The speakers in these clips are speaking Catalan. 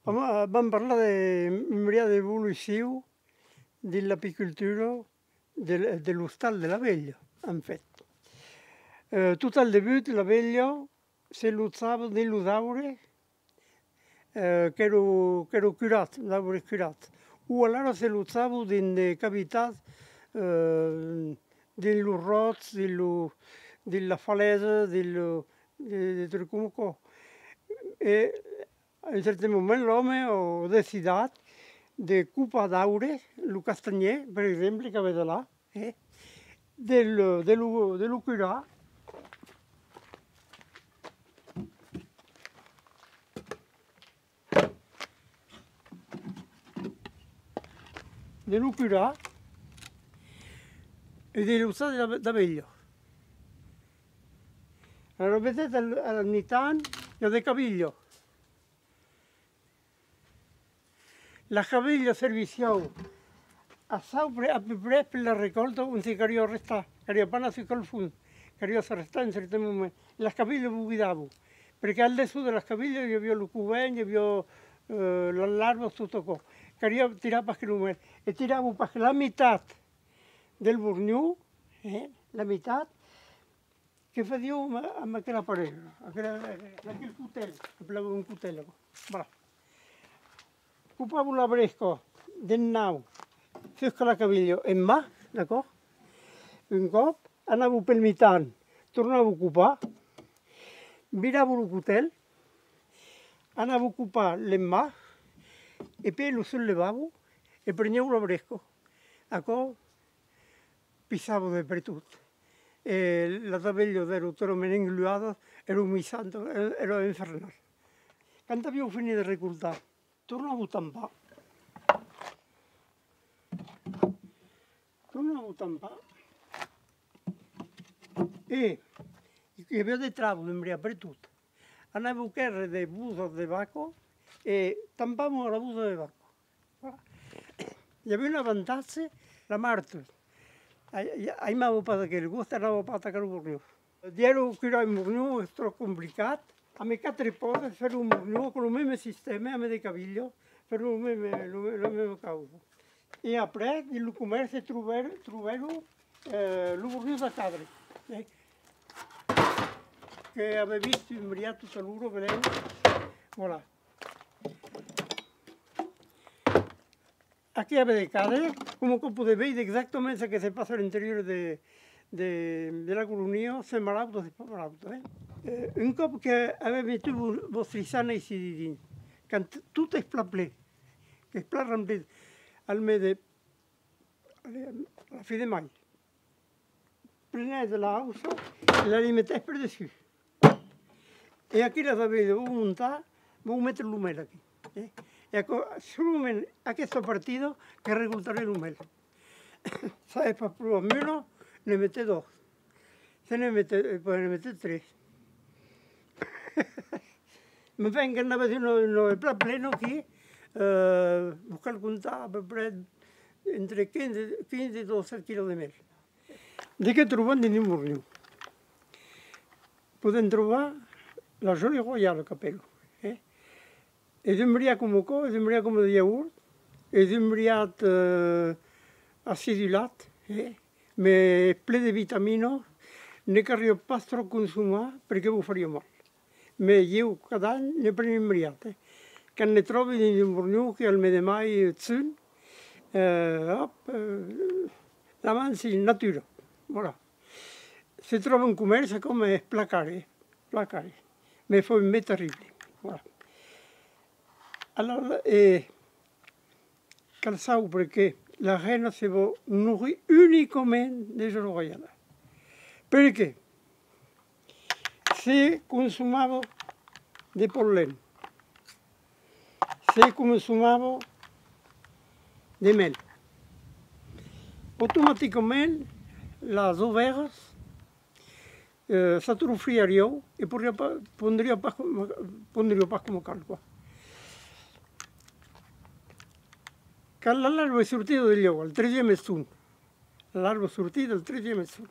Home, vam parlar d'evolució de l'apicultura de l'hostal de l'abella, en fet. Tot al debut l'abella se l'usava dell'usaure che era curat, l'arbre curat. O allora se l'usava nelle cavità dello rots, della falaise, comunque. E a un certo momento l'uomo ha deciso di cupare d'aure, il castagner, per esempio, che avete là, dello curare. Dello curare e dello usare da meglio. Allora vedete ogni tanto io dei caviglio. La caviglia serviziava a più per la raccolta non si caria restare, caria appena si calfun, caria restare in certi momenti. La caviglia mi guidavo, perché al di su della caviglia io avevo il cuvegno, avevo l'allarme, tutto qua. Caria tirare per chilometri e tiravo per la metà del borgnù, la metà, che facevo a quella parella, a quel cutello, avevo un cutello. Bravo. Cupavo la bresca del nau, fino alla caviglia e ma, d'accordo? Un cop, andavo per il mitan, tornavo a ocupare, viravo il cutello, andavo a occupare le mani e poi lo sollevavo e prendevo la bresca. D'accordo? Pisavo dappertutto. E la tabella era tutta ingluata, era un santo, era infernale. Quando avevo finito di raccontare, tornavo a tampare. E avevo dei travoli per tutto. Andavo a chiedere dei busi di vacca e tampavo la busa di vacca. E avevo una vantaggio, la Marta. Io mi avevo fatto che il gusto andavo a fare il burno. Diero curare il burno è troppo complicato. A me tre cose, fare un burno con il mesmo sistema, a me dei cavigli, per la mesma causa. E poi nel commercio trovavo il burno da cadre, che avevo visto imbriato tutto l'uro, vedete? Voilà. Aquí avete cadre, comunque potete vedere esattamente ce che si passa all'interno della colonia, se è malato, se è malato. Un cop che avete messo i vostri sani sedini, quando tutto è plaplé, che è plaplé al mese, alla fine di maggio, prendete la hausa e la rimettete per dessus. E qui la avete montata, voi mettete l'umela qui. Ecco, solo a questo partito che risulterà l'umela. Se fa più o meno, ne mettete due. Se ne mettete, poi ne mettete tre. Mi vengono a vedere il pleno qui, ho calcolato per entre 15 e 12 kg di mele. Di che trovate in un burno? Potete trovare la Jolie Royale, capello. Ed imbriato come cosa, ed imbriato come di yogurt, ed imbriato acidulato, ma pieno di vitamine, ne carrio pas troppo consumato perché vi faria male. Ma io cada anno ne prendo imbriato. Quando ne trovi in un burno che al mese di maggio la mangi in natura. Voilà. Si trova in commercio come placare, ma fa un mese terribile. Voilà. Allora, calzavo perché la reine si va nourrir uniquement des Jolie Royale. Perché? Se consumavo di pollen, se consumavo di mel, automaticamente les ovejas s'atrofiaríeu i pondríeu pas com calco. Quan l'alba è sortita del lloc, al 13è sun, l'alba è sortita al 13è sun,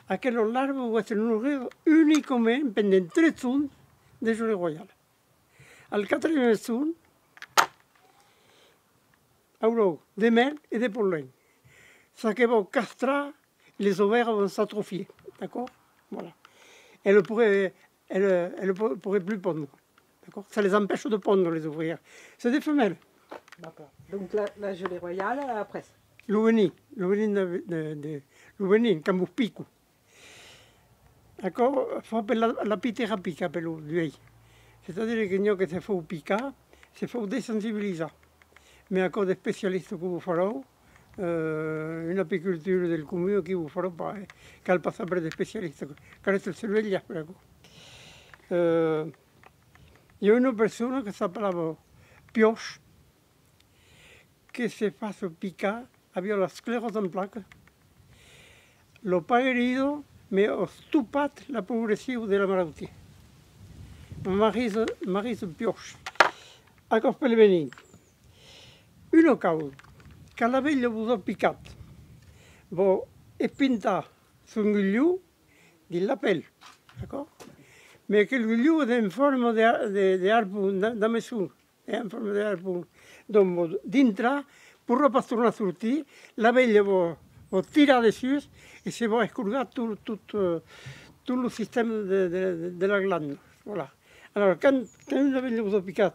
aquella larva va essere nourrita unicament pendent 3 sun de Jolie Royale. Al quatrième jour, alors, de miel et de pollen. Ça qui va castrer, les ovaires vont s'atrophier. D'accord? Voilà. Elle ne pourrait plus pondre. D'accord? Ça les empêche de pondre, les ouvrières. C'est des femelles. D'accord. Donc la gelée royale, après. L'ouvenir, quand vous piquez. D'accord? Il faut appeler la pithérapie, qu'appelle l'huile. C'est-à-dire que se fait piquer, se fait désensibiliser. Mais à cause des spécialistes que vous ferez, une apiculture del comune qui vous fera pas, qu'elle passe après des spécialistes, car c'est le cerveau. Il y a une personne qui s'appelle Pioche, qui se fait piquer avec la sclérose en plaques. Lo pas herido, mais stupat la progressive de la maladie. Marise Pioche. À cause de venir. Une cause, quand la vella vous a piqué, vous pinta sur un guillou de la pelle. D'accord? Mais que le guillou est en forme d'arbre, de mesure, en forme d'arbre. Donc, dintre, pour ne pas tornar a sortir, la vella vous tira dessus et se va escurgar tout le système de la glande. Voilà. Alors, quand une vella vous a piqué,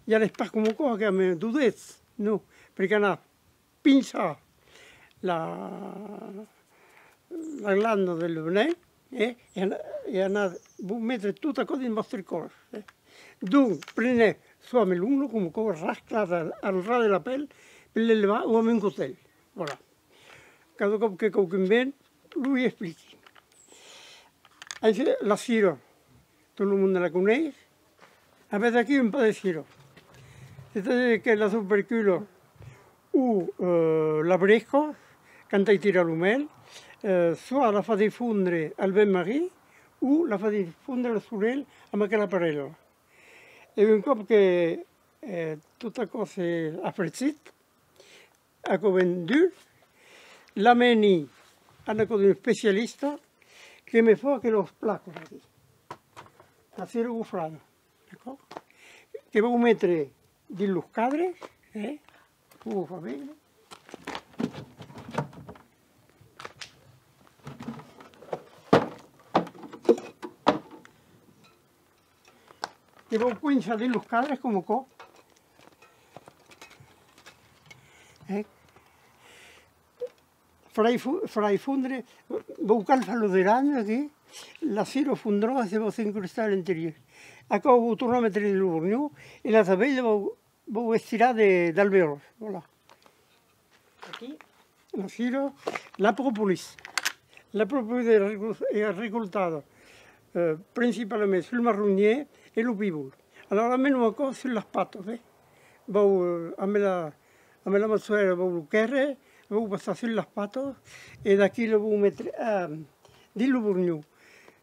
il y a l'espace comme quoi, que me doudez. No, perché hanno pinza la glanda del venè e hanno messo tutta cosa in vostro corpo. Dunque, prendete sua meluna come cosa rasclata al ras della pelle per l'elevare come un coltello. Voilà. Cada cop que qualcuno viene, lui explica. La siro, tot el món la coneix. A veure, aquí un pas de siro. C'est-à-dire que la superculo ou la bresco, quand il tire l'humel, soit la fa difondre al bain-marie ou la fa difondre sur elle amb aquella parella. E un cop que tota cosa ha fregit, ha venut, la meni anat con un specialista che mi fa che los placos aquí. Acero gofrano, d'acord? Que vau mettere dins los cadres, ho fa bé. Que vau quinxar dins los cadres com cop. Farai fondre, vau calfar-lo de l'any aquí, l'acero fondrà i se va s'incrustar a l'interior. Acá vau tornar a mettere el bornió i la tabella vau estirar d'alveolos. Voilà. Aquí, l'acero, la propolis. La propolis è ricoltata principalment sul marronier e lo pivot. Allora almeno una cosa sulle patte. Vau, amb la mazzuera vau lo kerre, vau passar sulle patte e d'aquí lo vau mettere dins lo bornió.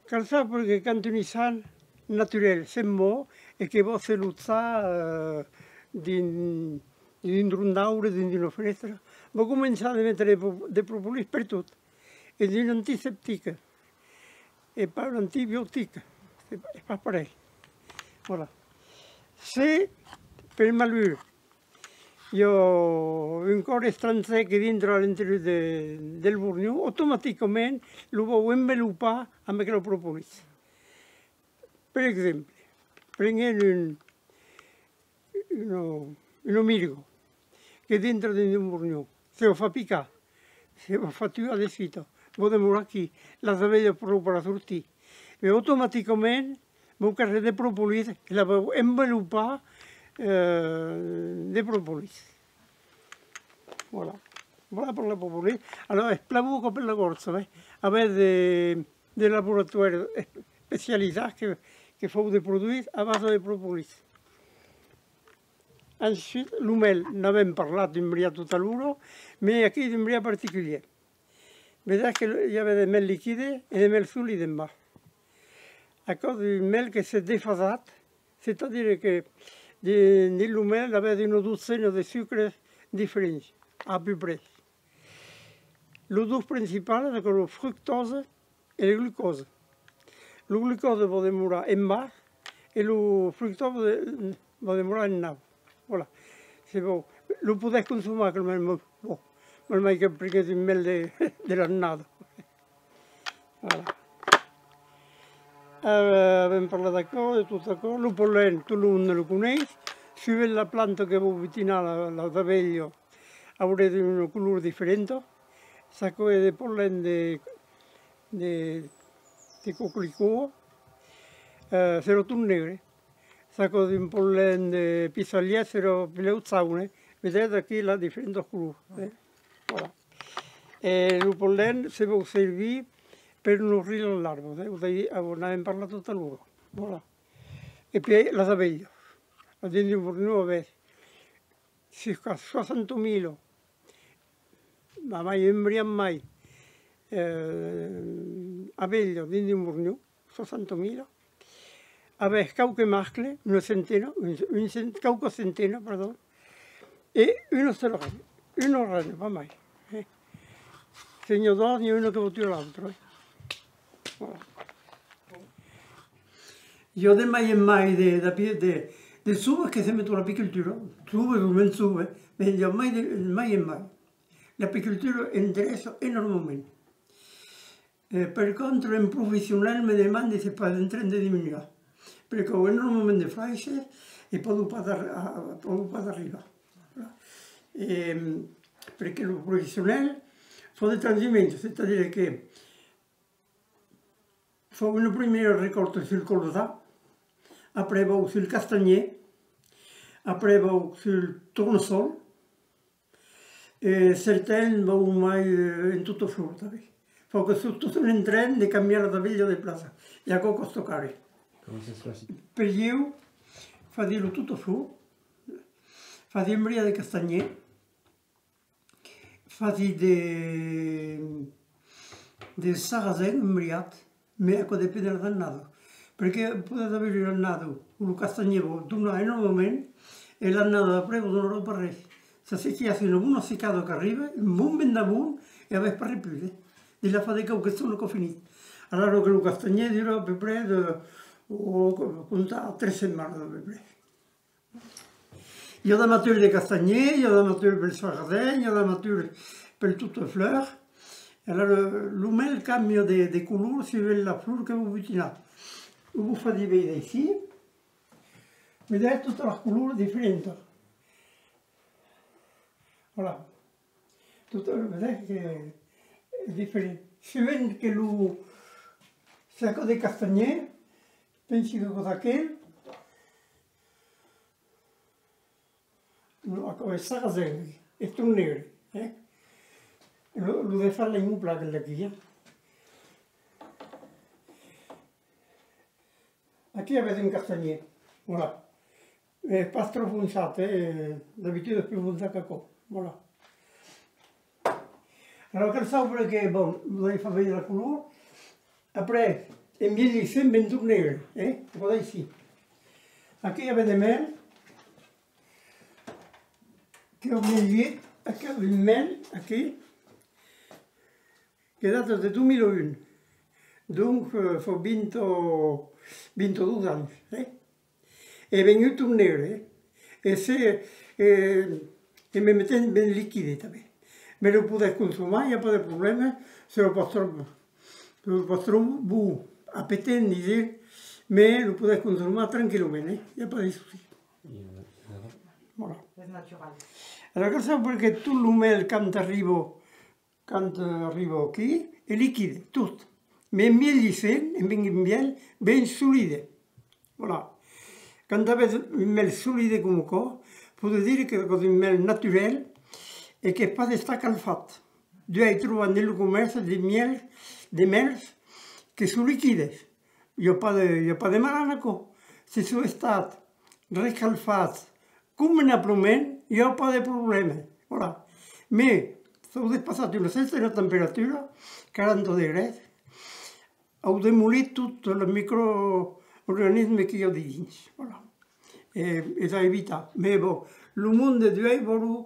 Cal sap perquè quand un sant naturel se'n bo e che va selluzzare dentro un daure, dentro una finestra, va començar a mettere de propolis per tot. E di un antiseptic e pas un antibiotic, és pas pareil. Voilà. Se, per malheur, hi ha un cor estranger que dintre a l'interior del bornió, automàticament lo vau envelopar amb aquell propolis. Per exemple, prenguem un omirgo que dintre d'un bornió se ho fa picar, se ho fa tuar de fita, vau demorar aquí, les abelles prou per a sortir. I automàticament vau carregar de propolis i la vau envelopar de propolis. Voilà. Voilà per la propolis. Alors, esplavou com per la gorsa, avec des laboratoires spécialisés que font des produits à base de propolis. Ensuite, l'humel, n'avem parlat d'un bria tot a l'uro, mais aquí d'un bria particulier. Vedràs que hi havia de mel liquide i de mel sòlid en bas. À cause du mel que s'est déphasat, c'est-à-dire que dins l'humel hi havia una dotzena de sucres diferents, à peu près. Les deux principals sont la fructose et la glucose. La glucose va demorar en bas et la fructose va demorar en nada. Voilà. C'est bon. Lo podés consumar, que non mai che perché di mel dell'annado. Voilà. Abbiamo parlato di tutto ciò. Lo pollen, tu non lo conosci. Se vede la pianta che vuoi vicina la taveglio, avrete un colore differente. Sacco di pollen di coccolico, sono tutti neri. Sacco di pollen di pisaglie, sono peluzzaune. Vedete qui la differente colore. Voilà. E il pollen si può servire per nutrire l'arbore, ne abbiamo parlato tutta l'ora. Voilà. E poi la tabella, la dentro un forno avete circa 60.000, ma mai embriam mai, abello dentro un forno, 60.000. Avete qualche mascle, una centina, qualche centina, pardon, e uno solo ragno, uno ragno, ma mai. Segno d'oro e uno che vuol l'altro. Voilà. Io non mai del suo che si mette l'apicoltura, suve non suve, ma io mai. L'apicoltura interessa enormemente. Per contro, un professionale mi demanda se può entrare in diminuire, perché ho enormemente frase e poi arriva. Perché il professionale fa del transimento, c'est-à-dire che fa una prima raccolta sul colza, après va sul castagner, après va sul tournesol, e certains va mai in tutto flor també. Fa che su tutto un tren di cambiare la veglia di plaza, e a questo cari. Per io fa dirlo tutto flor, fa di embria di castagner, fa di sarrasin embriat, ma ecco dipende dall'annado, perché potete avere l'annado, un castagnevo dura enormemente e l'annado da prego non lo parrei. Se si chiede uno seccato che arriva, un buon bendabun e avete per ripiede, di la fatica che sono che finito. Allora che il castagnevo dirò per prego, o conta 3 settimane per prego. Io da mature di castagnevo, io da mature per il sarrasin, io da mature per tutte le fleur. Allora, il cambio di colore si vede la flor che voi vicina. Voi fate vedere ici, vedete tutte le colori differenti. Voilà. Vedete che è differente. Si vede che il sacco di castagner, pensi che cosa che è sarrasin, è tutto nero. Lo devo fare in un plato qui. Qui avete un castagner, voilà. È pas trop foncé, d'habitude è più foncé che qua, voilà. Allora che sapete che bon, lo devo fare vedere il colore, après, in mieli sempre in nero, guardate ici. Qui avete mel, che ho mieliet, qui ho il mel, qui. Che data del 2001, dunque fa 22 anni, è venuto un nero, e mi mettendo ben liquide també. Me lo potete consumare, non c'è problema, se lo posso appetente, ma lo potete consumare tranquillamente, non c'è di souci. Voilà. È naturale. Allora, cosa perché tu lo metti quando arrivo qui, è liquido, tutto. Ma il miele è ben solido. Voilà. Quando avete il miele solido come qua, potete dire che è un miele naturale e che può essere calfato. Dove trovare nel commercio dei mieli che sono liquidi. Io non ho malana qua. Se sono stati recalfati come una promessa, io non ho problemi. Voilà. Ma sono passati una certa temperatura, 40 gradi, ho demolito tutti i microorganismi che ho di dentro. Voilà. E da evitare. Ma bon, il mondo di oggi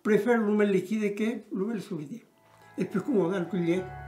preferisce il liquido che il solido. È più comodo al cugliere.